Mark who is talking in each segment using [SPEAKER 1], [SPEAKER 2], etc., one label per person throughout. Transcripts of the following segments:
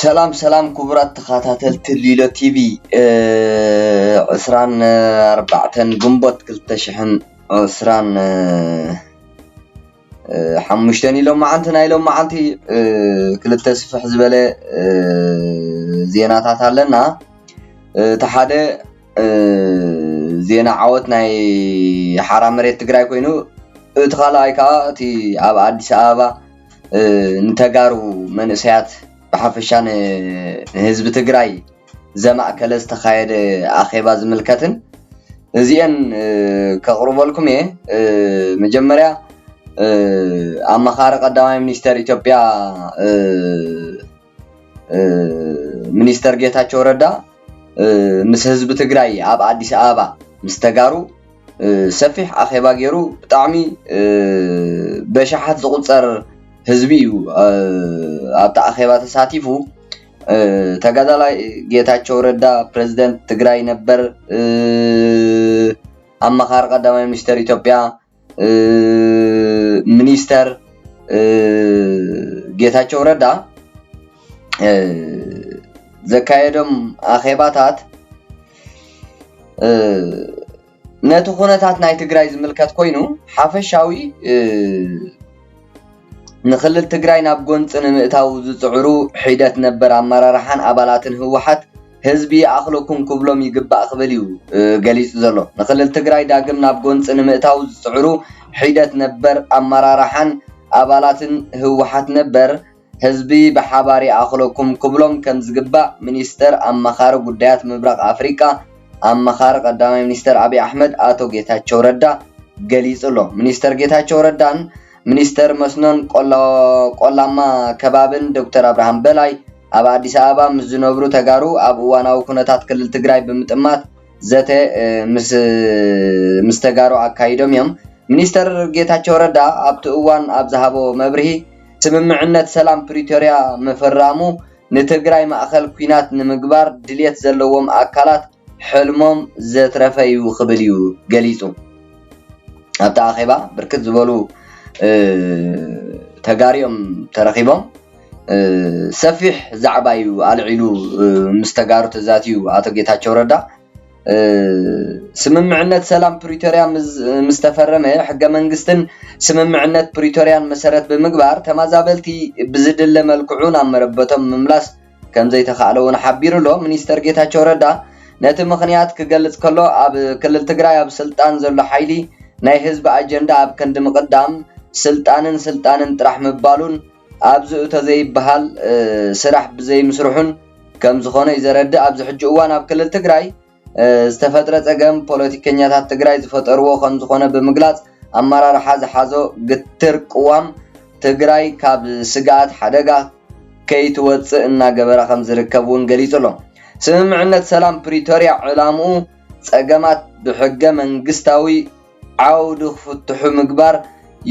[SPEAKER 1] سلام كبرات تخاتل تليلو تي في عسران 4 قنبط كلتشحن عسران حمشتني لو معانتنا لو معانتي كلتا سفح زبالة زيناتات لنا تحادي زينا عوتنا حرام ريت تقراي كوينو اتخالايكا تي اب عديس ابا نتقارو من سيات بحفشان حزب تግራይ زمأكل استخايد اخيبا زملكتن زين كقربلكم مجمريا امخار قدامي منستر ኢትዮጵያ ሚኒስተር ጌታቸው ረዳ ምስ ህዝብ ትግራይ ኣብ አዲስ አበባ ምስተጋሩ ሰፊሕ አኼባ ገይሩ ብጣዕሚ በሻሓት ዝቁፀር ህዝቢዩ ኣብታ አኼባ ተሳቲፉ ተጋዳላይ ጌታቸው ረዳ ፕሬዝዳንት ትግራይ ነበር አማኻር ቀዳማይ ሚኒስተር ኢትዮጵያ ሚኒስተር ጌታቸው ረዳ ዘካየዶም አኼባታት ነቱ ኹነታት ናይ ትግራይ ዝምልከት ኮይኑ ሓፈሻዊ نخلل تግራይ ናብ ጎንጽ ንምእታው ዝጽዕሩ ሒደት ነበር አመራርሓን አባላትን ህወሓት ህዝቢ አኽለኩም ክብሎም ይግባእ ክብልዩ ገሊጽ ዘሎ نخلل تግራይ ዳግም ናብ ጎንጽ ንምእታው ዝጽዕሩ ሒደት ነበር አመራርሓን አባላትን ህወሓት ነበር ህዝቢ በሓባሪ አኽለኩም ክብሎም ከም ዝግባእ ሚኒስተር አመኻር ጉዳያት ምብራቅ አፍሪካ አመኻር ቀዳማይ ሚኒስተር አብይ አሕመድ አቶ ጌታቸው ረዳ ገሊጽሎ ሚኒስተር ጌታቸው ረዳን ሚኒስተር መስኖን ቆላማ ከባብን ዶክተር አብርሃም በላይ ኣብ አዲስ አበባ ምዝነብሩ ተጋሩ ኣብ ዋናው ኩነታት ክልል ትግራይ ብምጥማት ዘተ ምስተጋሩ አካይዶም እዮም ሚኒስተር ጌታቸው ረዳ ኣብቲ እዋን ኣብ ዝሃቦ መብርሂ ስምምዕነት ሰላም ፕሪቶሪያ መፈራሙ ንትግራይ ማእኸል ኩናት ንምግባር ድልየት ዘለዎም አካላት ሕልሞም ዘትረፈዩ ክብል እዩ ገሊጹ ኣብታ አኼባ ብርክት ዝበሉ ተጋሪዮም ተረኺቦም ሰፊሕ ዛዕባ እዩ አልዒሉ ምስተጋሩ ተዛትዩ አቶ ጌታቸው ረዳ ስምምዕነት ሰላም ፕሪቶሪያ ምስተፈረመ ሕገ መንግስትን ስምምዕነት ፕሪቶሪያን መሰረት ብምግባር ተማዛበልቲ ብዝድለ መልክዑን አመረበቶም ምምላስ ከም ዘይተኻለውን ሓቢሩሎ ሚኒስተር ጌታቸው ረዳ ነቲ ምኽንያት ክገልጽ ከሎ ኣብ ክልል ትግራይ ኣብ ስልጣን ዘሎ ሓይሊ ናይ ህዝብ አጀንዳ ኣብ ከንዲ ምቅዳም ስልጣንን ጥራሕ ምባሉን ኣብዚ ተዘይበሃል ስራሕ ብዘይ ምስሩሑን ከም ዝኾነ ይዘረድ ኣብዚ ሕጂ እዋን ኣብ ክልል ትግራይ ዝተፈጥረ ፀገም ፖለቲከኛታት ትግራይ ዝፈጠርዎ ከም ዝኾነ ብምግላጽ አመራርሓ ዝሓዞ ግትር ቅዋም ትግራይ ካብ ስጋት ሓደጋ ከይትወፅእ እናገበረ ከም ዝርከቡን ገሊጹሎ ስምምዕነት ሰላም ፕሪቶሪያ ዕላምኡ ፀገማት ብሕገ መንግስታዊ ዓውዱ ክፍትሑ ምግባር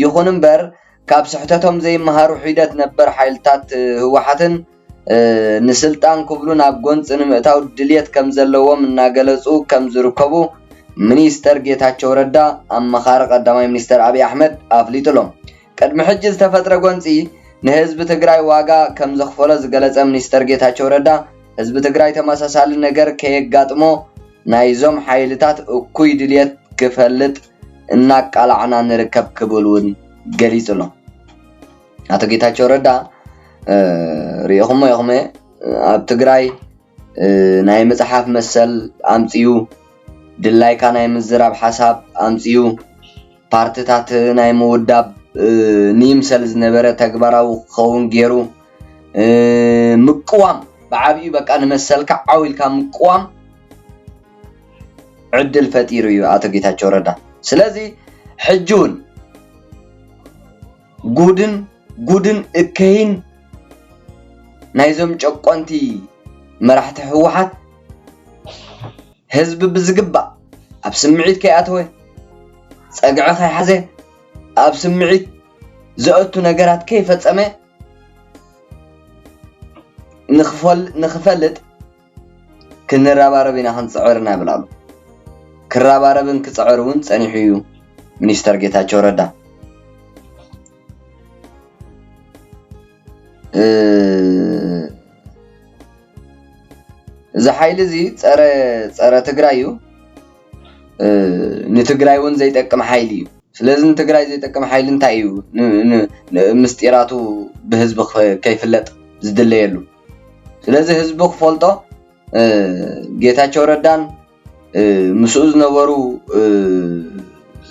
[SPEAKER 1] ይኹን እምበር ካብ ስሕተቶም ዘይመሃሩ ሒደት ነበር ሓይልታት ህወሓትን ንስልጣን ክብሉ ናብ ጎንጽ ንምእታው ድልየት ከም ዘለዎም እናገለጹ ከም ዝርከቡ ሚኒስተር ጌታቸው ረዳ አመኻር ቀዳማይ ሚኒስተር አብይ አሕመድ አፍሊጡሎም ቅድሚ ሕጂ ዝተፈጥረ ጎንጺ ንህዝቢ ትግራይ ዋጋ ከም ዘኽፈሎ ዝገለጸ ሚኒስተር ጌታቸው ረዳ ህዝቢ ትግራይ ተመሳሳሊ ነገር ከየጋጥሞ ናይዞም ሓይልታት እኩይ ድልየት ክፈልጥ እናቃላዕና ንርከብ ክብሉን ገሊጹሎ አቶ ጌታቸው ረዳ ሪኢኹሞ ይኹም ኣብ ትግራይ ናይ መጽሓፍ መሰል አምጽዩ ድላይካ ናይ ምዝራብ ሓሳብ አምጽዩ ፓርቲታት ናይ ምውዳብ ንይምሰል ዝነበረ ተግባራዊ ክኸውን ገይሩ ምቅዋም بعبي بقى نمسلك عاويل كام قوام عدل فطير يو አቶ ጌታቸው ረዳ ስለዚህ ሕጁን ጉድን እከይን ናይዞም ጨቆንቲ መራሕቲ ህወሓት ህዝብ ብዝግባ ኣብ ስምዒት ከይኣተወ ፀግዐ ከይሓዘ ኣብ ስምዒት ዘእቱ ነገራት ከይፈጸመ نخفلت كنراباربنا خنصعرنا بلالو كراباربن كصعرون صنيحيو ሚኒስተር ጌታቸው ረዳ إذا حيل زي ترى تجرايو نتجرايون زي تكم حيلي سلازم تجراي زي تكم حيل انتايو مستيراتو بهزبخ كيف لط زدليلو سلازم هزبخ فولطو ጌታቸው ረዳን مسؤول ነበሩ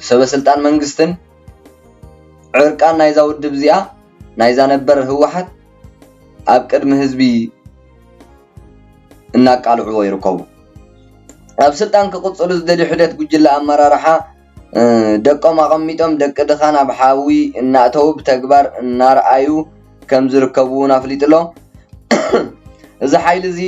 [SPEAKER 1] ሰበስልጣን መንግስትን ዕርቃን ናይዛ ውድብ ዚኣ ናይዛ ነበር ህወሓት ኣብ ቅድሚ ህዝቢ እናቃልዑ ይርከቡ ኣብ ስልጣን ክቅጽሉ ዝደልዩ ሕደት ጉጅለ ኣመራርሓ ደቆም ኣቐሚጦም ደቂ ድኻን ኣብ ሓዊ እናእተው ብተግባር እናርኣዩ ከም ዝርከቡ ናፍሊጥሎ እዚ ሓይሊ እዚ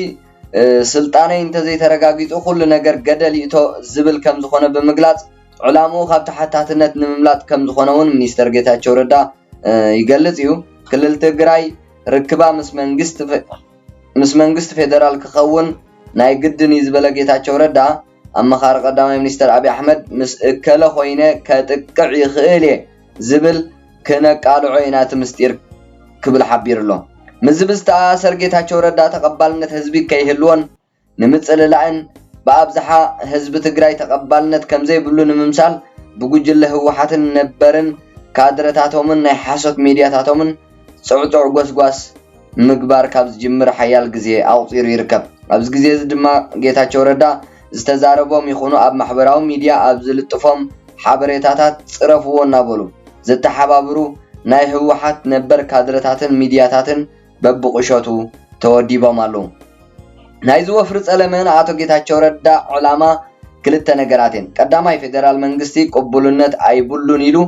[SPEAKER 1] ስልጣነይ እንተ ዘይተረጋጊጹ ኩሉ ነገር ገደል ይእቶ ዝብል ከም ዝኾነ ብምግላጽ ዕላማው ካብ ተሓታትነት ንምምላጥ ከም ዝኾነውን ሚኒስተር ጌታቸው ረዳ ይገልጽ እዩ ክልል ትግራይ ርክባ ምስ መንግስት ፌደራል ክኸውን ናይ ግድን ይዝበለ ጌታቸው ረዳ ኣመኻሪ ቀዳማይ ሚኒስተር አብይ አሕመድ ምስ እከለ ኮይነ ከጥቅዕ ይኽእል ዝብል ከነቃልዑ ኢና ትምስጢር ክብል ሓቢርሎ ምዝብስታ ሰርጌታቸው ረዳ ተቀባልነት ህዝቢ ከይህልዎን ንምጽልላዕን በአብዛሓ ህዝብ ትግራይ ተቀባልነት ከም ዘይብሉ ንምምሳል ብጉጅለ ህወሓትን ነበርን ካድረታቶምን ናይ ሓሶት ሚድያታቶምን ጽዑጽዕ ጎስጓስ ምግባር ካብ ዝጅምር ሓያል ግዜ ኣውፂሩ ይርከብ ኣብዚ ግዜ እዚ ድማ ጌታቸው ረዳ ዝተዛረቦም ይኹኑ ኣብ ማሕበራዊ ሚድያ ኣብ ዝልጥፎም ሓበሬታታት ጽረፍዎ እናበሉ ዝተሓባብሩ ናይ ህወሓት ነበር ካድረታትን ሚድያታትን በብቁሸቱ ተወዲቦም ኣለዉ ናይ ዝወፍር ጸለመን ኣቶ ጌታቸው ረዳ ዕላማ ክልተ ነገራትን ቀዳማይ ፌደራል መንግስቲ ቅቡልነት ኣይብሉን ኢሉ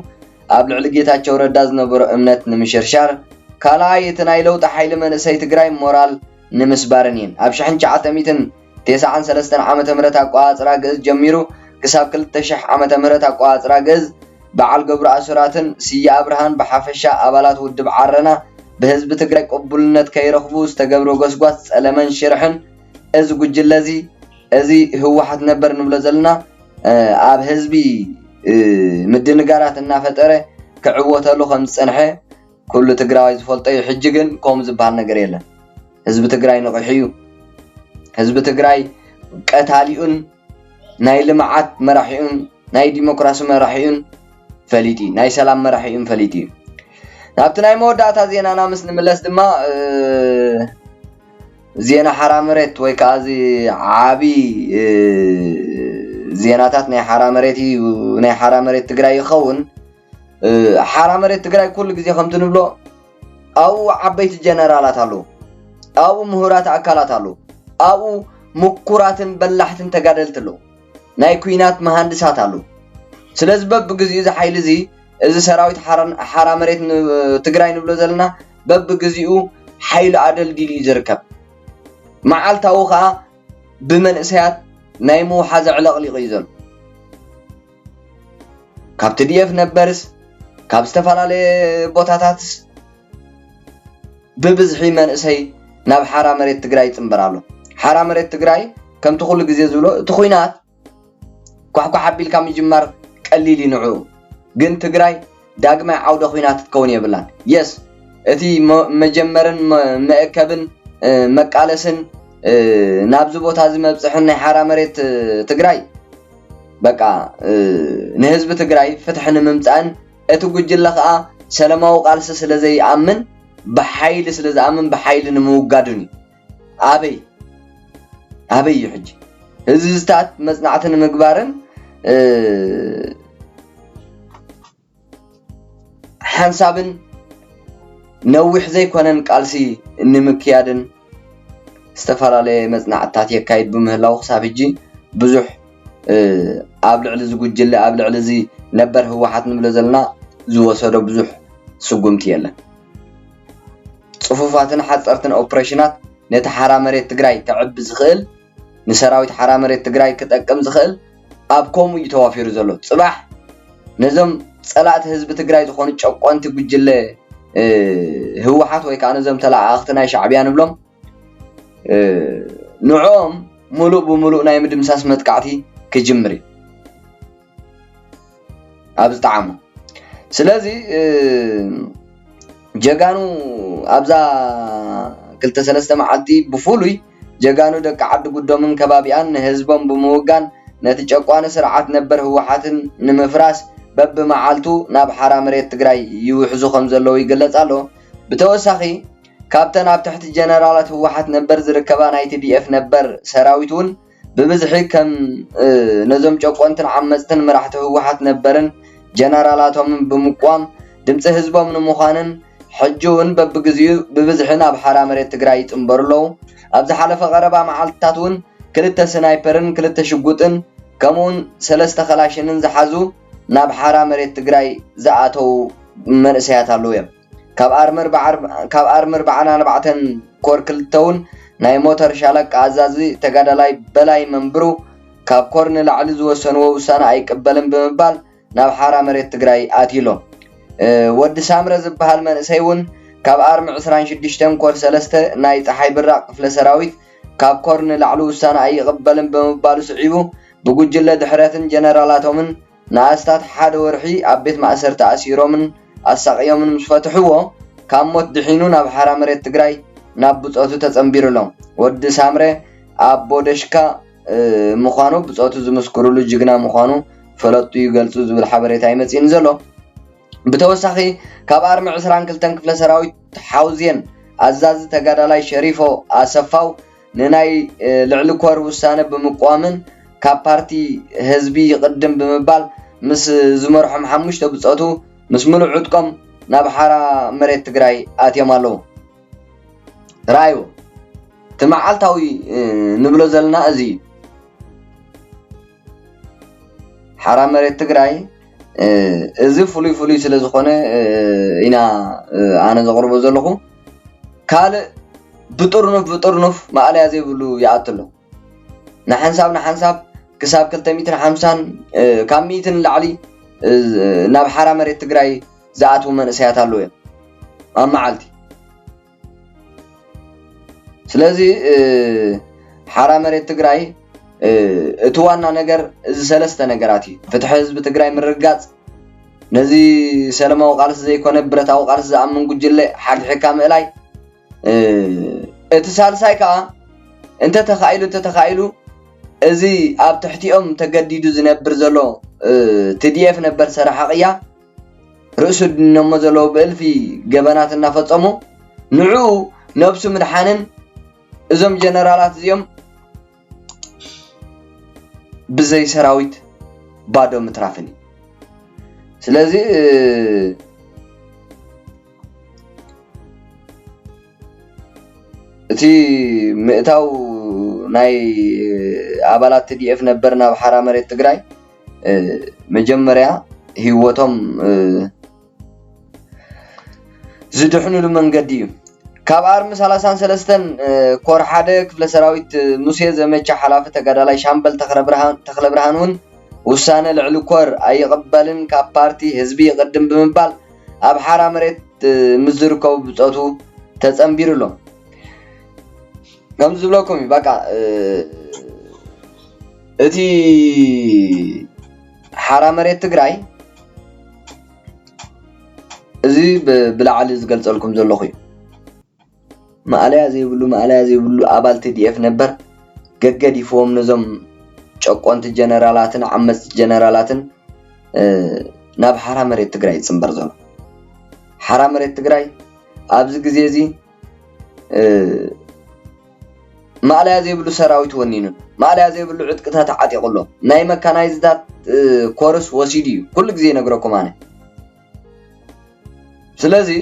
[SPEAKER 1] ኣብ ልዕሊ ጌታቸው ረዳ ዝነበረ እምነት ንምሽርሻር ካልኣይ እቲ ናይ ለውጢ ሓይሊ መንእሰይ ትግራይ ሞራል ንምስባርን ኣብ 1993 ዓመተ ምህረት ኣቋጽራ ገዝ ጀሚሩ ክሳብ 2000 ዓመተ ምህረት ኣቋጽራ ገዝ በዓል ገብሩ ኣስራትን ሲያ አብርሃን በሓፈሻ አባላት ውድብ ዓረና በህዝብ ትግራይ ቅቡልነት ከይረኽቡ ዝተገብሮ ጎስጓስ ጸለመን ሽርሕን እዚ ጉጅለዚ እዚ ህወሓት ነበር ንብሎ ዘለና ኣብ ህዝቢ ምድንጋራት እናፈጠረ ክዕወተሉ ከም ዝጸንሐ ኩሉ ትግራዋይ ዝፈልጦ ሕጂ ግን ከም ዝበሃል ነገር የለን ህዝብ ትግራይ ንቕሕዩ ህዝብ ትግራይ ቀታሊኡን ናይ ልምዓት መራሒኡን ናይ ዲሞክራሲ መራሒኡን ፈሊጢ ናይ ሰላም መራሒኡን ፈሊጢ ናብቲ ናይ መወዳእታ ዜናና ምስ ንምለስ ድማ ዜና ሓራመሬት ወይ ከዓ እዚ ዓቢ ዜናታት ናይ ሓራመሬት ናይ ሓራመሬት ትግራይ ይኸውን ሓራመሬት ትግራይ ኩሉ ግዜ ከምቲ ንብሎ ኣብኡ ዓበይቲ ጀነራላት ኣለዉ ኣብኡ ምሁራት ኣካላት ኣለዉ ኣብኡ ምኩራትን በላሕትን ተጋደልቲ ኣለዉ ናይ ኩናት መሃንድሳት ኣለዉ ስለዚ በብግዚኡ እዚ ሓይሊ እዚ እዚ ሰራዊት ሓራመሬት ትግራይ ንብሎ ዘለና በብግዚኡ ሓይሊ ኣደልዲል ይዝርከብ መዓልታዊ ከዓ ብመንእሰያት ናይ ምውሓዝ ዕለቕሊቕ እዩ ዘሎ ካብ TDF ነበርስ ካብ ዝተፈላለየ ቦታታትስ ብብዝሒ መንእሰይ ናብ ሓራመሬት ትግራይ ይጽምበር ኣሎ ሓራመሬት ትግራይ ከምቲ ኩሉ ግዜ ዝብሎ እቲ ኩናት ኳሕኳሕ ኣቢልካ ምጅማር ቀሊል ይንዑ ግን ትግራይ ዳግማይ ዓውደ ኩናት ትከውን የብላን የስ እቲ መጀመርን መእከብን መቃለስን ናብዚ ቦታ ዝመብጽሕን ናይ ሓራመሬት ትግራይ በቃ ንህዝቢ ትግራይ ፍትሕ ንምምጻእን እቲ ጉጅለ ከዓ ሰላማዊ ቃልሲ ስለዘይኣምን ብሓይሊ ስለዝኣምን ብሓይሊ ንምውጋድን ኣበይ ሕጂ ህዝብታት መጽናዕትን ምግባርን ሓንሳብን ነዊሕ ዘይኮነን ቃልሲ ንምክያድን ዝተፈላለዩ መጽናዕታት የካይድ ብምህላው ክሳብ ሕጂ ብዙሕ ኣብ ልዕሊ ዝጉጅለ ኣብ ልዕሊ እዚ ነበር ህወሓት ንብሎ ዘለና ዝወሰዶ ብዙሕ ስጉምቲ የለን ጽፉፋትን ሓጸርትን ኦፕሬሽናት ነቲ ሓራመሬት ትግራይ ከዕቢ ዝኽእል ንሰራዊት ሓራመሬት ትግራይ ክጠቅም ዝኽእል ኣብ ከምኡ እዩ ተዋፊሩ ዘሎ ጽባሕ ነዞም ጸላእቲ ህዝቢ ትግራይ ዝኾኑ ጨቆንቲ ጉጅለ ህወሓት ወይ ከዓ ነዞም ተላኣኽቲ ናይ ሻዕብያ ንብሎም ንዖም ሙሉእ ብሙሉእ ናይ ምድምሳስ መጥቃዕቲ ክጅምር እዩ ኣብ ዝጠዓሙ ስለዚ ጀጋኑ ኣብዛ 2-3 መዓልቲ ብፍሉይ جگانو دك عبد قدومن كبابيان هزبهم بموغان نتجاقوان سرعات نبر هوحاتن نمفراس بب معالتو ناب حرا مريت تግራይ يوحزو خمزلو يقلص አሎ بتوسخي كابتن اب تحت جنرالات هوحات نبر زركبا نايت دي اف نبر سراويتون ببزحي كم نزم جاقوانتن عمزتن مراحت هوحات نبرن جنرالاتهم بمقوام دمص هزبهم نمخانن حجون ببغزيو ببزحنا بحرا مريت تግራይ ጽምበርሎ ابز حلف غربا معالتاتون كلته سنايبرن كلته شغوطن كمون سلسته خلاشنن زحازو ناب حرا مريت تግራይ زعاتو منسيات አለውም ካብ አርመር ባዓና ነባዕተን ኮርክልተውን ናይ ሞተር ሻለቃ አዛዚ ተጋዳላይ በላይ መንብሩ ካብ ኮርን ላዕሊ ዝወሰንዎ ውሳነ አይቀበልን በመባል ናብ ሓራ መሬት ትግራይ አትይሎ ወዲ ሳምረ ዝበሃል መንሰይውን ካብ አርም 26 ኮር 3 ናይ ፀሓይ ብራቅ ክፍለ ሰራዊት ካብ ኮርን ላዕሊ ውሳነ አይቀበልን በመባሉ ስዒቡ ብጉጅለ ድሕረትን ጀነራላቶምን ናስታት ሓደ ወርሒ አቤት ማእሰርተ አሲሮምን አሳቅዮምን ምስፈትሕዎ ካብ ሞት ድሒኑ ናብ ሓራ መሬት ትግራይ ናብ ብጾቱ ተጸምቢሩሎም ወዲ ሳምረ አቦ ደሽካ ምዃኑ ብጾቱ ዝመስክሩሉ ጅግና ምዃኑ ፈለጡ ይገልጹ ዝብል ሓበሬታ ይመጽእን ዘሎ ብተወሳኺ ካብ አርሚ 22 ክፍለ ሰራዊት ሓውዝየን አዛዝ ተጋዳላይ ሸሪፎ አሰፋው ንናይ ልዕሊ ኮር ውሳነ ብምቋምን ካብ ፓርቲ ህዝቢ ይቅድም ብምባል ምስ ዝመርሖም ሓሙሽተ ብጾቱ ምስ ምሉእ ዕጥቆም ናብ ሓራ መሬት ትግራይ አትዮም ኣለዉ ራዩ ተማዓልታዊ ንብሎ ዘለና እዚ ሓራ መሬት ትግራይ እዚ ፍሉይ ስለ ዝኾነ ኢና ኣነ ዘቅርቦ ዘለኹ ካል ብጥርኑፍ ማዕልያ ዘይብሉ ይኣትሎ ንሓንሳብ ክሳብ 250 ካብ 100 ላዕሊ ናብ ሓራ መሬት ትግራይ زعاتو من اسيات አለው አማዓልቲ ስለዚህ ሓራ መሬት ትግራይ እትዋና ነገር እዚ ሰለስተ ነገራት ፍትሕ ህዝብ ትግራይ ምርጋጽ ነዚ ሰለማው ቃልስ ዘይኮነ ብረታው ቃልስ ዝኣምን ጉጅለ ሓድሕካ ምእላይ እቲ ሳልሳይ ከዓ እንተ ተኻኢሉ እዚ ኣብ ትሕቲኦም ተገዲዱ ዝነብር ዘሎ TDF ነበር ሰራሓቅያ رئيس النموذج بألفي جبنات النفطمو نعو نفس مدحانن إزم جنرالات زيهم بزي سراويت بعدهم مترافني سلازي تي مئتاو ناي عبالات TDF نبرنا بحرا مريت تግራይ مجمريا هيوتهم زدحنو لمنقدي ካብ አርሚ 33 ኮር ሓደ ክፍለ ሰራዊት ሙሴ ዘመቻ ሓላፊ ተጋዳላይ ሻምበል ተኽለ ብርሃኑን ውሳነ ልዕሊ ኮር አይቀበልን ካብ ፓርቲ ህዝቢ ይቅድም ብምባል ኣብ ሓራ መሬት ምዝርከቡ ብጾቱ ተጸምቢሩሎም ከም ዝብለኩም በቃ እቲ ሓራ መሬት ትግራይ እዚ ብላዕሊ ዝገልጸልኩም ዘለኹ ማዕልያ ዘይብሉ አባል TDF ነበር ገገዲፎም ነዞም ጨቆንት ጀነራላትን ዓመጽ ጀነራላትን ናብ ሓራ መሬት ትግራይ ጽምበር ዘሎ ሓራ መሬት ትግራይ ኣብዚ ግዜ እዚ ማዕልያ ዘይብሉ ሰራዊት ወኒኑ ማዕልያ ዘይብሉ ዕጥቅታት ዓጢቅሎ ናይ መካናይዝታት ኮርስ ወሲዲ ኩሉ ግዜ ነግረኩም ኣነ ስለዚህ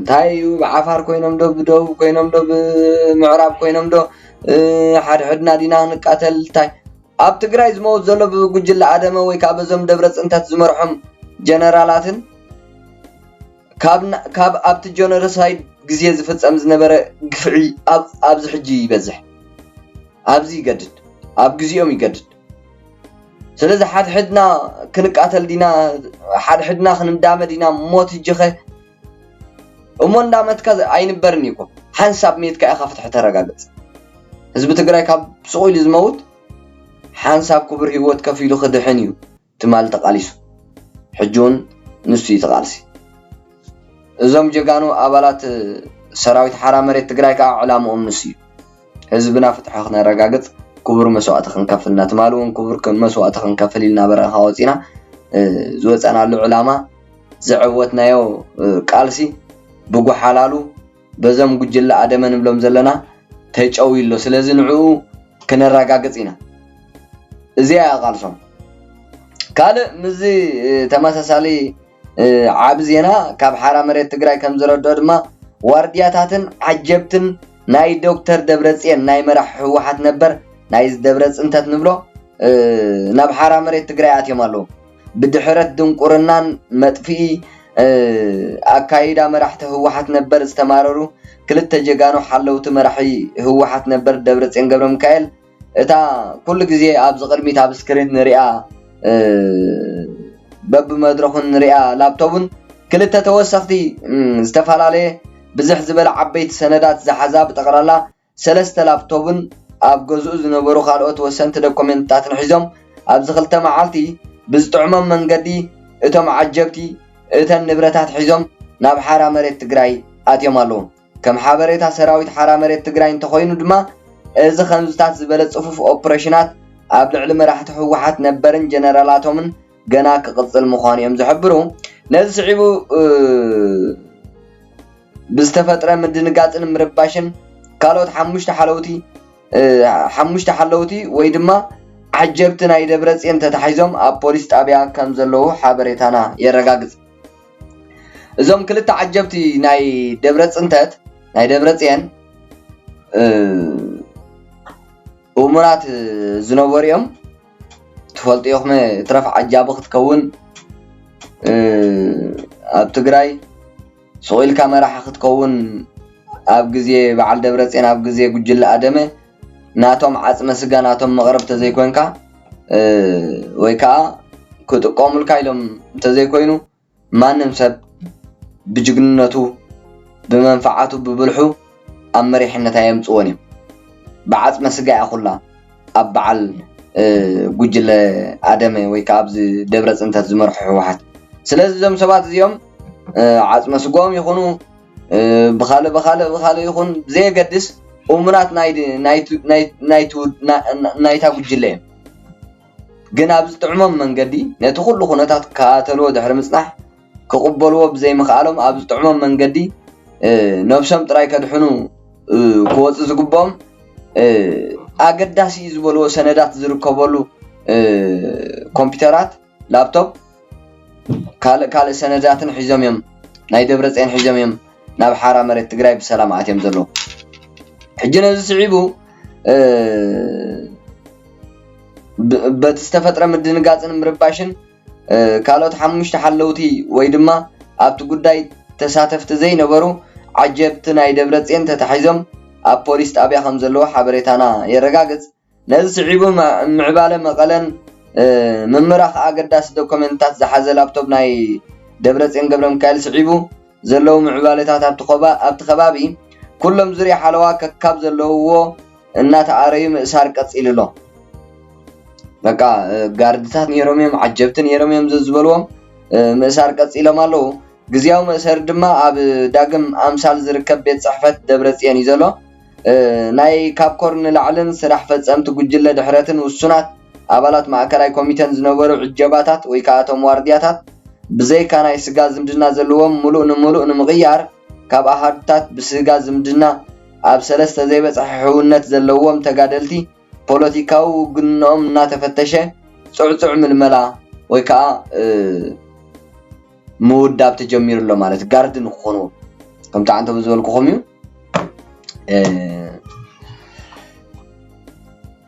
[SPEAKER 1] ታዩ ዓፋር ኮይኖም ዶ ብደቡብ ኮይኖም ዶ ብምዕራብ ኮይኖም ዶ ሓድሕድና ዲና ንቃተል ታይ ኣብ ትግራይ ዝመውት ዘሎ ብጉጅለ አደመ ወይ ካብ ዞም ደብረ ጽንታት ዝመርሖም ጀነራላትን ካብ ኣብቲ ጀነራሳይድ ግዜ ዝፈጸም ዝነበረ ግፍዒ ኣብዚ ሕጂ ይበዝሕ ኣብዚ ይገድድ ኣብ ግዜኦም ይገድድ ስለዚህ ሓድሕድና ክንቃተል ዲና ሓድሕድና ክንዳመ ዲና ሞት ይጅኸ እሞን ዳመትካ አይንበርኒ እኮ ሓንሳብ ሜትካ ኢኻ ፍትሕ ተረጋግጽ ህዝቢ ትግራይ ካብ ስቑኢሉ ዝመውት ሓንሳብ ክቡር ህይወት ከፊሉ ክድሕን እዩ ትማል ተቃሊሱ ሕጁን ንሱ ይተቃልሲ እዞም ጀጋኑ አባላት ሰራዊት ሓራ መሬት ትግራይ ከዓ ዕላምኦም ንሱ እዩ حزبنا فتحنا رجعت كبر مسوات خنكفلنا تمالون كبر مسوات خنكفلنا برا هاوزينا زوج أنا العلماء زعوتنا يو قالسي بقو حلالو بزم جل عدم نبلم زلنا تيج أويلو سلزنعو كنا رجعتينا زي قالسون قال مزي تماسسالي عابزينا كاب حرام مريت تግራይ كم زردو دما واردياتاتن عجبتن ناي دكتور دبرصين ناي مرح حوحات نبر ناي دبرص انتت نبلو ناب حرام مريت تግራይ اتيم አለው بدحرت دنقرنان مطفي اكايدا مرحت حوحات نبر استماررو كلته جگانو حلوت مرحي حوحات نبر دبرصين ገብረ ሚካኤል እታ كل ግዜ አብዝ ቅድሚት አብ ስክሪን ንሪኣ باب مدرخون رئا لابتوبن كلتا توسختي استفالالي بزح زبل عبيت سندات زحزاب تقرالا سلسته لابتوبن اب جزء زنبرو خالوت وسنت دوكومنتات نحيزم اب زخلته معالتي بزطعمم منغدي اتم عجبتي اتن نبرتات حيزم ناب حرا مريت تግራይ اتيم አለው كم حبريتا سراويت حرا مريت تግራይ انت خوينو دما እዚ خمزታት ዝበለ ጽፉፍ ኦፕሬሽናት اب لعل مراحت حوحات نبرن جنرالاتومن جنا كقصل مخانيم زحبرو نز صعيبو بستفتره مدنقاطن مرباشن كالوت حموشت حلوتي وي دما عجبت ناي دبرصين تتحيزم اب بوليس طابيا كم زلو حبريتانا يرغاغص ازوم كلت عجبتي ناي دبرصين ومرات زنوبريوم تفلط يوم ترفع عجابك تكون اب تግራይ سويل كاميرا حق تكون اب غزي بعل دبرصين اب غزي ጉጅለ አደመ ናቶም ዓጽመ ስጋ ናቶም መቅረብ ተዘይኮንካ ወይካ كتقومልካ ኢሎም ተዘይኮይኑ ማንም ሰብ ብጅግንነቱ በመንፈዓቱ በብልሑ አመሪሕነታ የምጽወን بعصمه ስጋ ያኹላ اب بعل ጉጅለ አደመ ወይ ካብዝ ደብረጽንታት ዝመርሑ ህወሓት ስለዚህ ዘም ሰባት እዚኦም ዓጽመ ስጋኦም ይኹኑ በኻለ ይኹን ዘይገድስ ኡምራት ናይታ ጉጅለ ግን ኣብዚ ጥዕሞም መንገዲ ነቲ ኩሉ ኩነታት ካተልዎ ድሕሪ ምጽናሕ ክቕበልዎ ብዘይ ምኽኣሎም ኣብዚ ጥዕሞም መንገዲ ነፍሶም ጥራይ ከድሕኑ ክወጽ ዝግቦም አገዳሲ ዝበሉ ሰነዳት ዝርከበሉ ኮምፒውተራት ላፕቶፕ ካለ ሰነዳትን ሒዞም እዮም ናይ ደብረጽዮን ሒዞም እዮም ናብ ሓራ መሬት ትግራይ በሰላም አትዮም ዘሎ ሕጂ ነዚ ስዒቡ በተስተፈጥረ ምድንጋጽን ምርባሽን ካልኦት ሓሙሽተ ሓለውቲ ወይ ድማ ኣብቲ ጉዳይ ተሳተፍቲ ዘይነበሩ ዓጀብቲ ናይ ደብረጽዮን ተታሒዞም اب بوليس طابيا خم زلو حبريتانا يرغاغص نز صعيبو معباله مقلن ممراخ اگداس دوكومنتات زحاز لابتوب ناي دبرصين ገብረ ሚካኤል صعيبو زلو معبالهታት اب تخبابي كلهم زري حلوا ككاب زلوو እናተ አረይ ምእሳር ቀጽይልሎ በቃ ጋርድታት ነሮሚም ዓጀብትን ነሮሚም ዝዝበልዎም ምእሳር ቀጽይሎም አለው ግዚያው ምእሳር ድማ ኣብ ዳግም አምሳል ዝርከብ ቤት ጽሕፈት ደብረጽዮን ይዘሎ ናይ ካፕኮርን ላዕልን ስራሕ ፈጸምቲ ጉጅለ ድሕረትን ውሱናት አባላት ማዕከላዊ ኮሚቴን ዝነበሩ ዕጀባታት ወይ ካቶም ዋርዲያታት ብዘይካ ናይ ስጋ ዝምድና ዘለዎም ሙሉእ ንምቕያር ካብ ኣሃድታት ብስጋ ዝምድና ኣብ ሰለስተ ዘይበጽሕ ሕውነት ዘለዎም ተጋደልቲ ፖለቲካዊ ግኖም እናተፈተሸ ጽዕጽዕ ምልመላ ወይ ከዓ موداب تجمير له مالت جاردن خونو كم تعانتو بزولكو خميو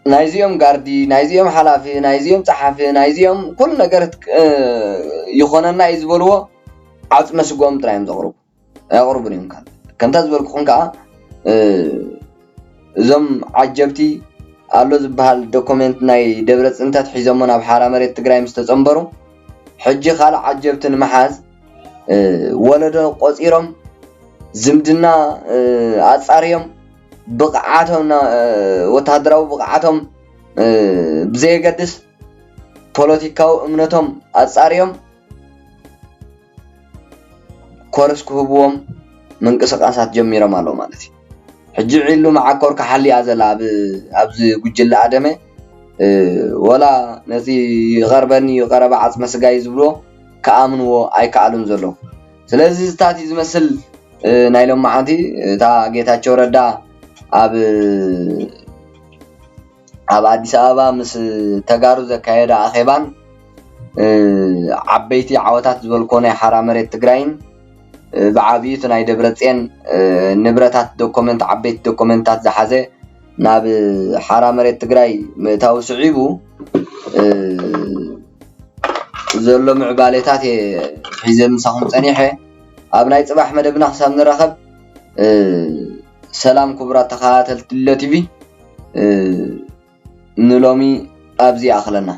[SPEAKER 1] نايزيوم جاردي نايزيوم حلافي نايزيوم صحافي نايزيوم كل ነገር يخوننا يزبلوا عصم سقوم ترايم زغرب يغربن يمكن كنت زبلكو خنكا زم عجبتي አሎ ዝበሃል ዶክመንት ናይ ደብረጽንታት ሒዞም ኣብ ሓራ መሬት ትግራይ ምስተጸምበሩ ሕጂ ካል ዓጀብትን መሓዝ ወለዶ ቆጺሮም ዝምድና አጻሪዮም ብቕዓቶም ወታደራዊ ብቕዓቶም ብዘይገድስ ፖለቲካዊ እምነቶም አጻሪዮም ኮርስ ክህብዎም ምንቅስቃሳት ጀሚሮም አለው ማለት እዩ ሕጂ ዒሉ معكور كحلي أزل أبز جل آدمه ولا نزي غربني غرب عصم سجاي زبلو كأمنو أي كألون زلو سلازي ستاتي زمسل نايلهم معانتي تا جيتا شوردا أب أديس أبا مس تجارو زكايدا أخيبان عبيتي عواتات زبلكوني حرامرة تجراين بعبيت ناي دبرتين نبرتات دوكومنت عبيت دوكومنتات زحزة ناب حرامرة تجراي متاو صعيبو زلوا معباليتات حزم ساهم صنيحة أبناء صباح مدبنا حساب نرخب سلام كبرى تخاتل تلتي بي نلومي أبزي أخلنا